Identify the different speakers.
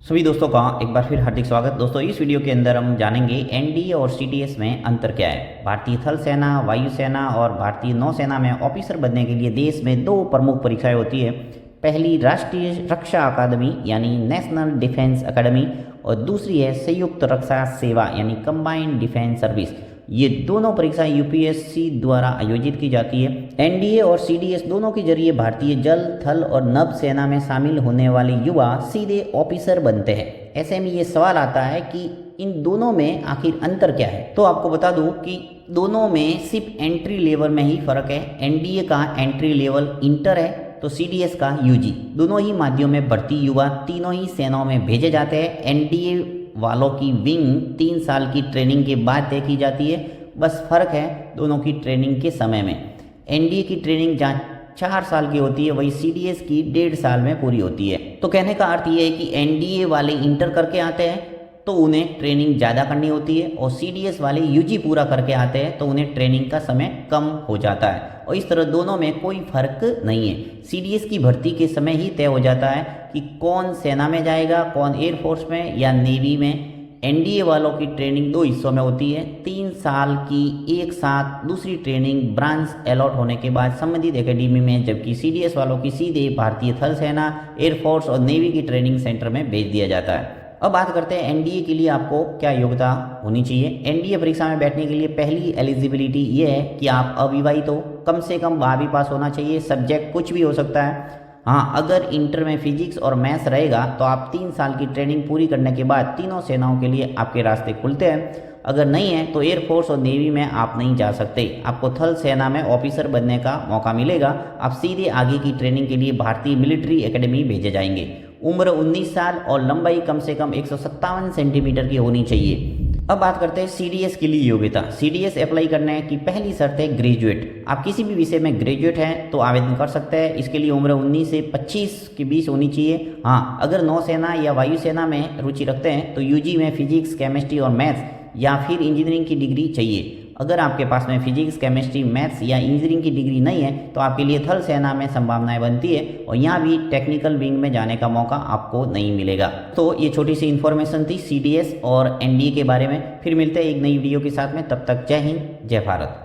Speaker 1: सभी दोस्तों का एक बार फिर हार्दिक स्वागत। दोस्तों इस वीडियो के अंदर हम जानेंगे एनडीए और सीडीएस में अंतर क्या है। भारतीय थल सेना, वायुसेना और भारतीय नौसेना में ऑफिसर बनने के लिए देश में दो प्रमुख परीक्षाएं होती है। पहली राष्ट्रीय रक्षा अकादमी यानी नेशनल डिफेंस अकेडमी और दूसरी है संयुक्त रक्षा सेवा यानी कंबाइंड डिफेंस सर्विस। ये दोनों परीक्षाएं यूपीएससी द्वारा आयोजित की जाती है। एनडीए और सीडीएस दोनों के जरिए भारतीय जल, थल और नभ सेना में शामिल होने वाले युवा सीधे ऑफिसर बनते हैं। ऐसे में ये सवाल आता है कि इन दोनों में आखिर अंतर क्या है। तो आपको बता दूं कि दोनों में सिर्फ एंट्री लेवल में ही फर्क है। एनडीए का एंट्री लेवल इंटर है तो सीडीएस का यूजी। दोनों ही माध्यम में भर्ती युवा तीनों ही सेनाओं में भेजे जाते हैं। एनडीए वालों की विंग 3 साल की ट्रेनिंग के बाद तय की जाती है। बस फर्क है दोनों की ट्रेनिंग के समय में। एनडीए की ट्रेनिंग जहाँ 4 साल की होती है वही सीडीएस की 1.5 साल में पूरी होती है। तो कहने का अर्थ ये है कि एनडीए वाले इंटर करके आते हैं तो उन्हें ट्रेनिंग ज़्यादा करनी होती है और सीडीएस वाले यूजी पूरा करके आते हैं तो उन्हें ट्रेनिंग का समय कम हो जाता है। और इस तरह दोनों में कोई फर्क नहीं है। सीडीएस की भर्ती के समय ही तय हो जाता है कि कौन सेना में जाएगा, कौन एयरफोर्स में या नेवी में। एनडीए वालों की ट्रेनिंग 2 हिस्सों में होती है। 3 साल की एक साथ दूसरी ट्रेनिंग ब्रांच अलॉट होने के बाद संबंधित एकेडमी में, जबकि सीडीएस वालों की सीधे भारतीय थल सेना, एयरफोर्स और नेवी की ट्रेनिंग सेंटर में भेज दिया जाता है। अब बात करते हैं एनडीए के लिए आपको क्या योग्यता होनी चाहिए। एनडीए परीक्षा में बैठने के लिए पहली एलिजिबिलिटी ये है कि आप अविवाहित हो, कम से कम 12वीं पास होना चाहिए। सब्जेक्ट कुछ भी हो सकता है। हाँ, अगर इंटर में फिजिक्स और मैथ्स रहेगा तो आप 3 साल की ट्रेनिंग पूरी करने के बाद तीनों सेनाओं के लिए आपके रास्ते खुलते हैं। अगर नहीं है तो एयरफोर्स और नेवी में आप नहीं जा सकते। आपको थल सेना में ऑफिसर बनने का मौका मिलेगा। आप सीधे आगे की ट्रेनिंग के लिए भारतीय मिलिट्री एकेडमी भेजे जाएंगे। उम्र 19 साल और लंबाई कम से कम 157 सेंटीमीटर की होनी चाहिए। अब बात करते हैं सीडीएस के लिए योग्यता। सीडीएस अप्लाई करने की पहली शर्त है ग्रेजुएट। आप किसी भी विषय में ग्रेजुएट हैं तो आवेदन कर सकते हैं। इसके लिए उम्र 19 से 25 के बीच होनी चाहिए। हाँ, अगर नौसेना या वायुसेना में रुचि रखते हैं तो यूजी में फिजिक्स, केमिस्ट्री और मैथ्स या फिर इंजीनियरिंग की डिग्री चाहिए। अगर आपके पास में फिजिक्स, केमिस्ट्री, मैथ्स या इंजीनियरिंग की डिग्री नहीं है तो आपके लिए थल सेना में संभावनाएं बनती है और यहाँ भी टेक्निकल विंग में जाने का मौका आपको नहीं मिलेगा। तो ये छोटी सी इन्फॉर्मेशन थी सीडीएस और एनडीए के बारे में। फिर मिलते हैं एक नई वीडियो के साथ में। तब तक जय हिंद, जय भारत।